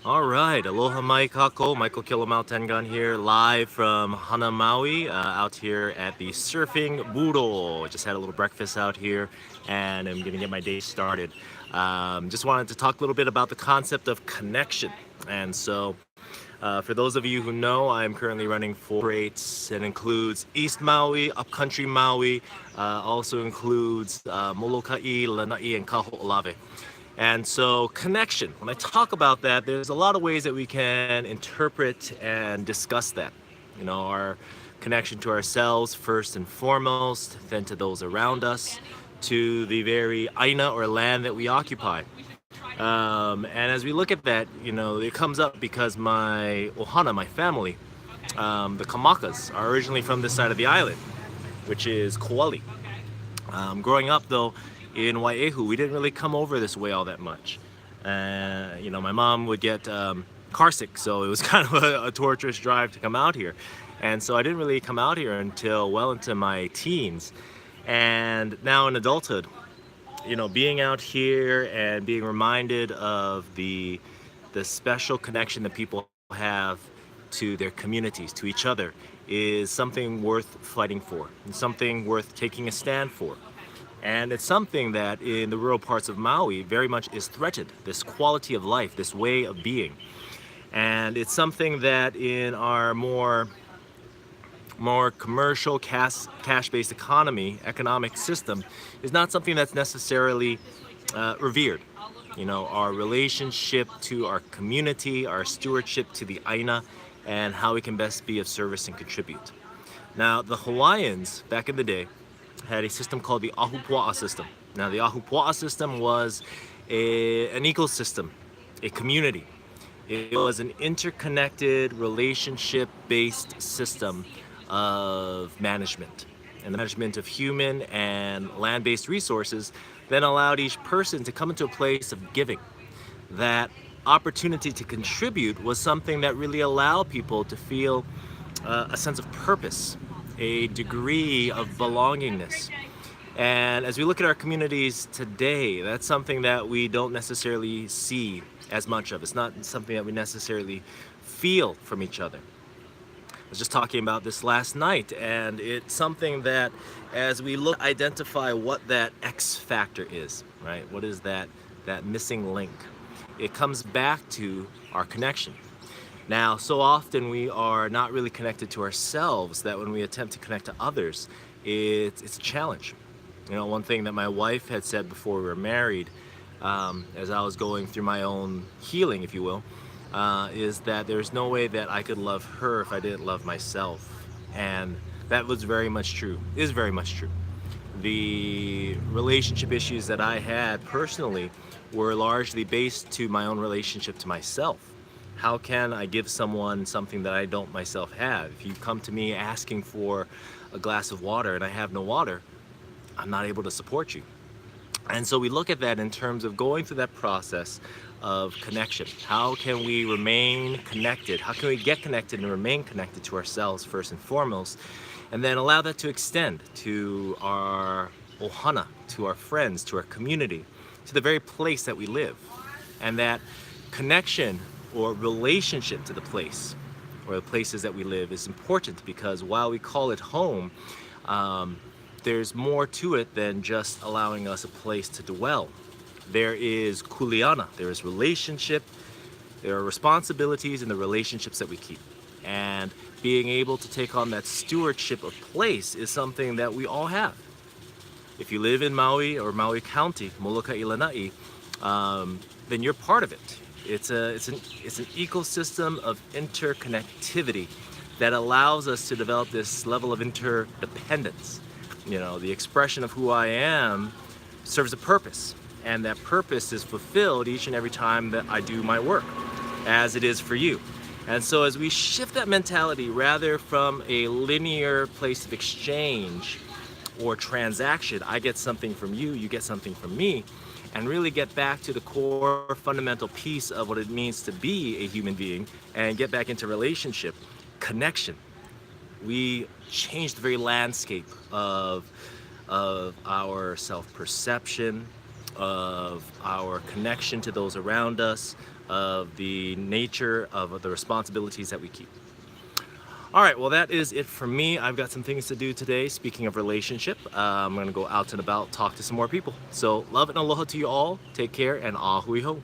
All right, aloha mai kako, Michael Kilomau Tengan here, live from Hana Maui, out here at the Surfing Buro. Just had a little breakfast out here, and I'm gonna get my day started. Just wanted to talk a little bit about the concept of connection. And so, for those of you who know, I'm currently running four rates. It includes East Maui, Upcountry Maui, also includes Molokai, Lanai, and Kaho'olawe. And so, connection. When I talk about that, there's a lot of ways that we can interpret and discuss that. You know, our connection to ourselves first and foremost, then to those around us, to the very aina or land that we occupy. And as we look at that, you know, it comes up because my ohana, my family, the Kamakas, are originally from this side of the island, which is Kauai. Growing up, though, in Wai'ehu, we didn't really come over this way all that much. You know, my mom would get car sick, so it was kind of a torturous drive to come out here. And so I didn't really come out here until well into my teens. And now in adulthood, you know, being out here and being reminded of the special connection that people have to their communities, to each other, is something worth fighting for, and something worth taking a stand for. And it's something that in the rural parts of Maui very much is threatened, this quality of life, this way of being. And it's something that in our more commercial cash-based economic system is not something that's necessarily revered. You know, our relationship to our community, our stewardship to the aina, and how we can best be of service and contribute. Now, the Hawaiians back in the day had a system called the Ahupua'a system. Now, the Ahupua'a system was an ecosystem, a community. It was an interconnected, relationship based system of management. And the management of human and land based resources then allowed each person to come into a place of giving. That opportunity to contribute was something that really allowed people to feel a sense of purpose, a degree of belongingness. And as we look at our communities today, that's something that we don't necessarily see as much of. It's not something that we necessarily feel from each other. I was just talking about this last night, and it's something that as we look identify what that X factor is, right? What is that missing link? It comes back to our connection. Now, so often we are not really connected to ourselves that when we attempt to connect to others, it's a challenge. You know, one thing that my wife had said before we were married, as I was going through my own healing, if you will, is that there's no way that I could love her if I didn't love myself. And that was very much true, is very much true. The relationship issues that I had personally were largely based to my own relationship to myself. How can I give someone something that I don't myself have? If you come to me asking for a glass of water and I have no water, I'm not able to support you. And so we look at that in terms of going through that process of connection. How can we remain connected? How can we get connected and remain connected to ourselves first and foremost? And then allow that to extend to our ohana, to our friends, to our community, to the very place that we live. And that connection or relationship to the place or the places that we live is important because while we call it home, um, there's more to it than just allowing us a place to dwell. There is kuleana, there is relationship, there are responsibilities in the relationships that we keep. And being able to take on that stewardship of place is something that we all have. If you live in Maui or Maui County, Molokai Lanai, then you're part of it. It's an ecosystem of interconnectivity that allows us to develop this level of interdependence. You know, the expression of who I am serves a purpose, and that purpose is fulfilled each and every time that I do my work, as it is for you. And so as we shift that mentality rather from a linear place of exchange or transaction, I get something from you, you get something from me, and really get back to the core fundamental piece of what it means to be a human being and get back into relationship, connection. We change the very landscape of our self-perception, of our connection to those around us, of the nature of the responsibilities that we keep. All right, well, that is it for me. I've got some things to do today. Speaking of relationship, I'm going to go out and about, talk to some more people. So, love and aloha to you all. Take care, and ahui ho.